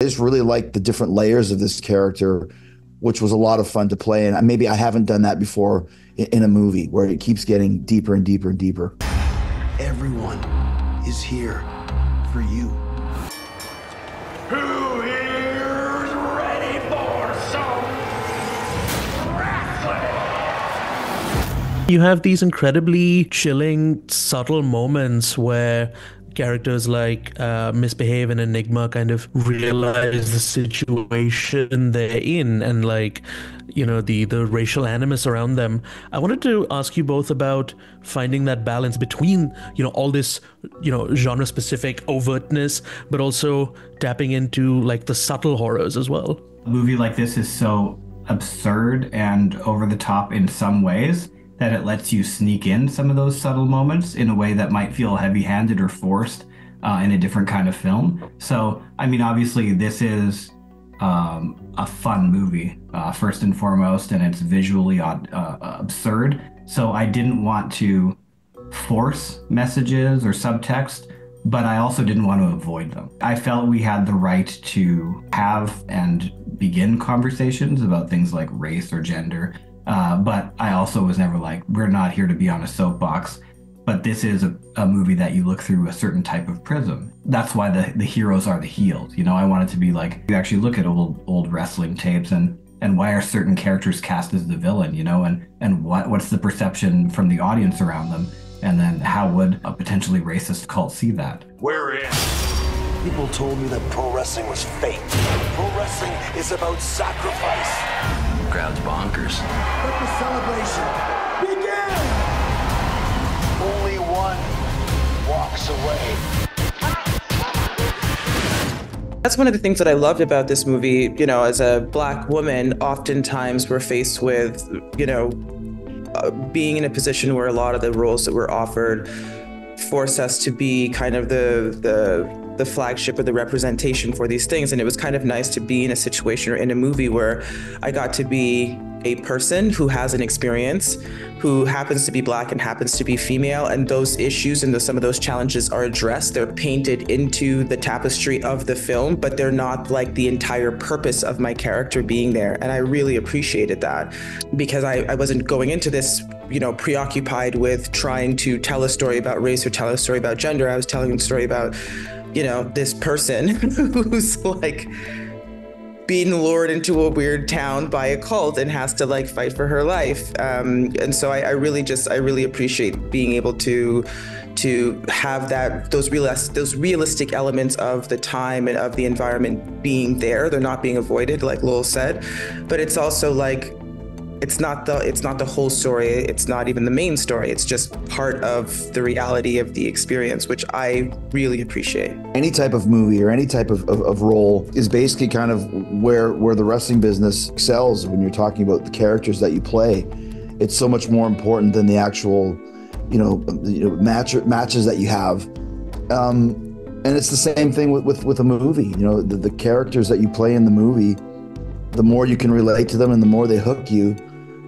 just really liked the different layers of this character, which was a lot of fun to play. And maybe I haven't done that before in a movie where it keeps getting deeper and deeper and deeper. Everyone is here for you. Who here's ready for some wrestling? You have these incredibly chilling, subtle moments where characters like Misbehave and Enigma kind of realize the situation they're in, and like, you know, the racial animus around them. I wanted to ask you both about finding that balance between, you know, all this, you know, genre specific overtness, but also tapping into like the subtle horrors as well. A movie like this is so absurd and over the top in some ways that it lets you sneak in some of those subtle moments in a way that might feel heavy-handed or forced in a different kind of film. So, I mean, obviously this is a fun movie, first and foremost, and it's visually absurd. So I didn't want to force messages or subtext, but I also didn't want to avoid them. I felt we had the right to have and begin conversations about things like race or gender. But I also was never like, we're not here to be on a soapbox, but this is a movie that you look through a certain type of prism. That's why the heroes are the heels. You know, I want it to be like, you actually look at old wrestling tapes and why are certain characters cast as the villain, you know, and what's the perception from the audience around them? And then how would a potentially racist cult see that? We're in. People told me that pro wrestling was fake. Pro wrestling is about sacrifice. Crowd's bonkers. Let the celebration begin! Only one walks away. That's one of the things that I loved about this movie. You know, as a Black woman, oftentimes we're faced with, you know, being in a position where a lot of the roles that we're offered force us to be kind of the flagship or the representation for these things. And it was kind of nice to be in a situation or in a movie where I got to be a person who has an experience, who happens to be Black and happens to be female, and those issues and some of those challenges are addressed. They're painted into the tapestry of the film, but they're not like the entire purpose of my character being there. And I really appreciated that, because I wasn't going into this, you know, preoccupied with trying to tell a story about race or tell a story about gender. I was telling a story about, you know, this person who's like being lured into a weird town by a cult and has to like fight for her life. And so I really appreciate being able to have that, those realistic elements of the time and of the environment being there. They're not being avoided, like Lowell said, but it's also like, it's not the whole story. It's not even the main story. It's just part of the reality of the experience, which I really appreciate. Any type of movie or any type of role is basically kind of where the wrestling business excels when you're talking about the characters that you play. It's so much more important than the actual, matches that you have. And it's the same thing with a movie. You know, the characters that you play in the movie, the more you can relate to them and the more they hook you,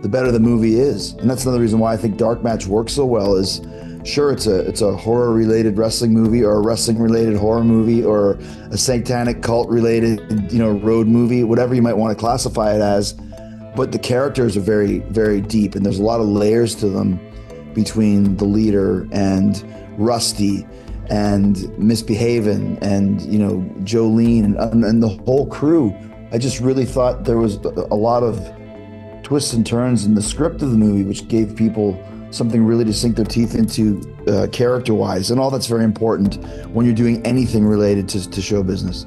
the better the movie is. And that's another reason why I think Dark Match works so well. Is sure, it's a horror related wrestling movie, or a wrestling related horror movie, or a satanic cult related, you know, road movie, whatever you might want to classify it as. But the characters are very, very deep, and there's a lot of layers to them between the leader and Rusty and Misbehaving and, you know, Jolene and the whole crew. I just really thought there was a lot of twists and turns in the script of the movie, which gave people something really to sink their teeth into character-wise. And all that's very important when you're doing anything related to show business.